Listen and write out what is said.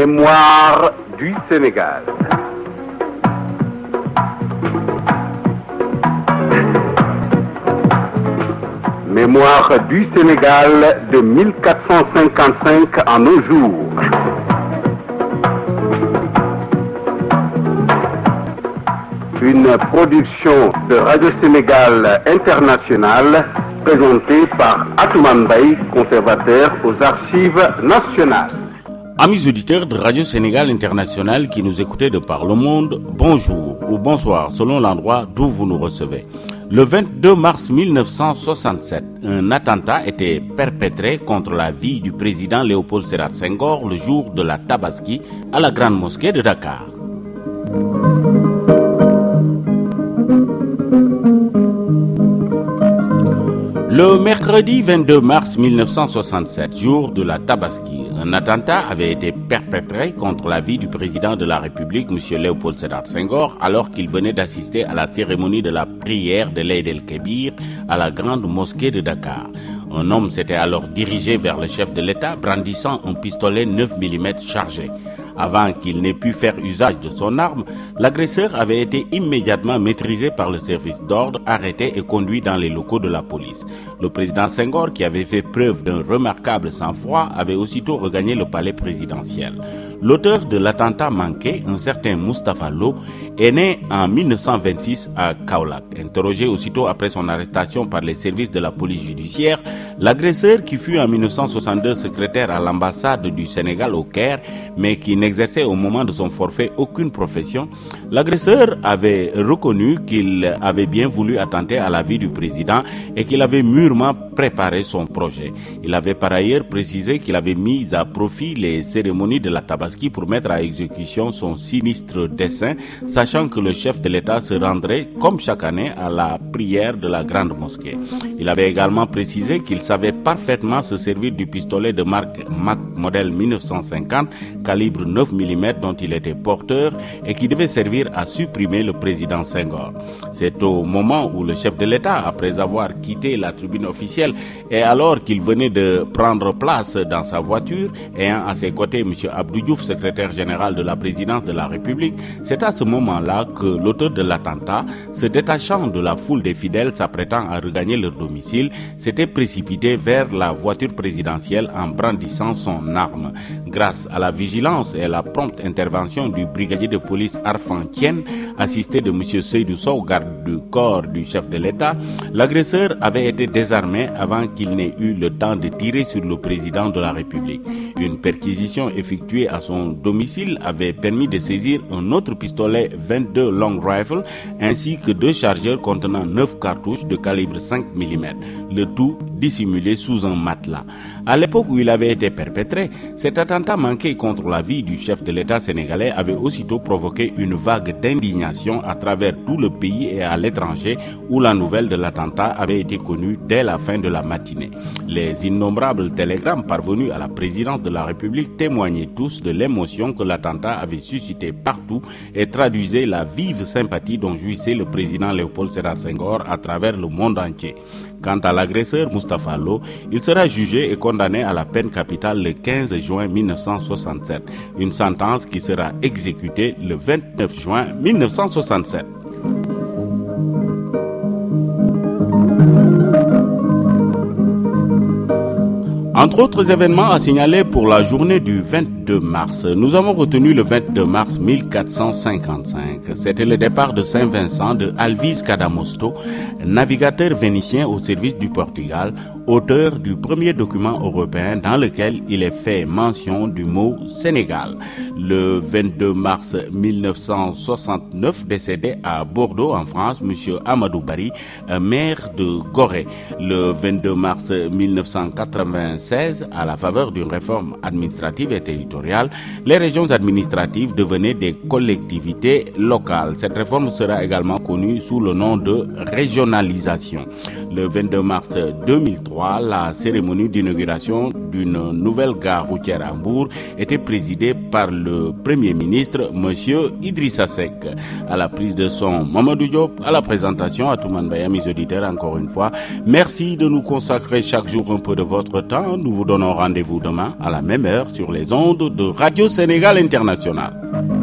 Mémoire du Sénégal. Mémoire du Sénégal de 1455 à nos jours. Une production de Radio Sénégal International présentée par Atoumane Mbaye, conservateur aux Archives nationales. Amis auditeurs de Radio Sénégal International qui nous écoutez de par le monde, bonjour ou bonsoir selon l'endroit d'où vous nous recevez. Le 22 mars 1967, un attentat était perpétré contre la vie du président Léopold Sédar Senghor le jour de la Tabaski à la Grande Mosquée de Dakar. Le mercredi 22 mars 1967, jour de la Tabaski, un attentat avait été perpétré contre la vie du président de la République, M. Léopold Sédar Senghor, alors qu'il venait d'assister à la cérémonie de la prière de l'Eid el-Kébir à la Grande Mosquée de Dakar. Un homme s'était alors dirigé vers le chef de l'État, brandissant un pistolet 9 mm chargé. Avant qu'il n'ait pu faire usage de son arme, l'agresseur avait été immédiatement maîtrisé par le service d'ordre, arrêté et conduit dans les locaux de la police. Le président Senghor, qui avait fait preuve d'un remarquable sang-froid, avait aussitôt regagné le palais présidentiel. L'auteur de l'attentat manqué, un certain Moustapha Lo, est né en 1926 à Kaolack. Interrogé aussitôt après son arrestation par les services de la police judiciaire, l'agresseur, qui fut en 1962 secrétaire à l'ambassade du Sénégal au Caire, mais qui n'exerçait au moment de son forfait aucune profession, l'agresseur avait reconnu qu'il avait bien voulu attenter à la vie du président et qu'il avait mûrement préparé son projet. Il avait par ailleurs précisé qu'il avait mis à profit les cérémonies de la Tabaski pour mettre à exécution son sinistre dessein, sachant que le chef de l'État se rendrait, comme chaque année, à la prière de la Grande Mosquée. Il avait également précisé qu'il savait parfaitement se servir du pistolet de marque Mac modèle 1950, calibre 9 mm dont il était porteur et qui devait servir à supprimer le président Senghor. C'est au moment où le chef de l'État, après avoir quitté la tribune officielle et alors qu'il venait de prendre place dans sa voiture, ayant à ses côtés M. Abdou Diouf, secrétaire général de la présidence de la République, c'est à ce moment-là que l'auteur de l'attentat, se détachant de la foule des fidèles s'apprêtant à regagner leur domicile, s'était précipité vers la voiture présidentielle en brandissant son arme. Grâce à la vigilance et à la prompte intervention du brigadier de police Arfan Tien, assisté de M. Seydou Sow, garde du corps du chef de l'État, l'agresseur avait été désarmé avant qu'il n'ait eu le temps de tirer sur le président de la République. Une perquisition effectuée à son domicile avait permis de saisir un autre pistolet 22 long rifle ainsi que 2 chargeurs contenant 9 cartouches de calibre 5 mm, le tout dissimulé sous un matelas. À l'époque où il avait été perpétré, cet attentat manqué contre la vie du chef de l'État sénégalais avait aussitôt provoqué une vague d'indignation à travers tout le pays et à l'étranger où la nouvelle de l'attentat avait été connue dès la fin de la matinée. Les innombrables télégrammes parvenus à la présidence de la République témoignaient tous de l'émotion que l'attentat avait suscité partout et traduisaient la vive sympathie dont jouissait le président Léopold Sédar Senghor à travers le monde entier. Quant à l'agresseur Moustapha Lo, il sera jugé et condamné à la peine capitale le 15 juin 1967, une sentence qui sera exécutée le 29 juin 1967. Entre autres événements à signaler pour la journée du 22 mars, nous avons retenu le 22 mars 1455. C'était le départ de Saint-Vincent de Alvise Cadamosto, navigateur vénitien au service du Portugal, auteur du premier document européen dans lequel il est fait mention du mot Sénégal. Le 22 mars 1969, décédé à Bordeaux en France, M. Amadou Bari, maire de Gorée. Le 22 mars 1996, à la faveur d'une réforme administrative et territoriale, les régions administratives devenaient des collectivités locales. Cette réforme sera également connue sous le nom de régionalisation. Le 22 mars 2003, la cérémonie d'inauguration d'une nouvelle gare routière à Mbour était présidé par le Premier ministre, M. Idrissa Seck. À la prise de son, Mamadou Diop, à la présentation, Atoumane Baya, mes auditeurs, encore une fois. Merci de nous consacrer chaque jour un peu de votre temps. Nous vous donnons rendez-vous demain à la même heure sur les ondes de Radio Sénégal International.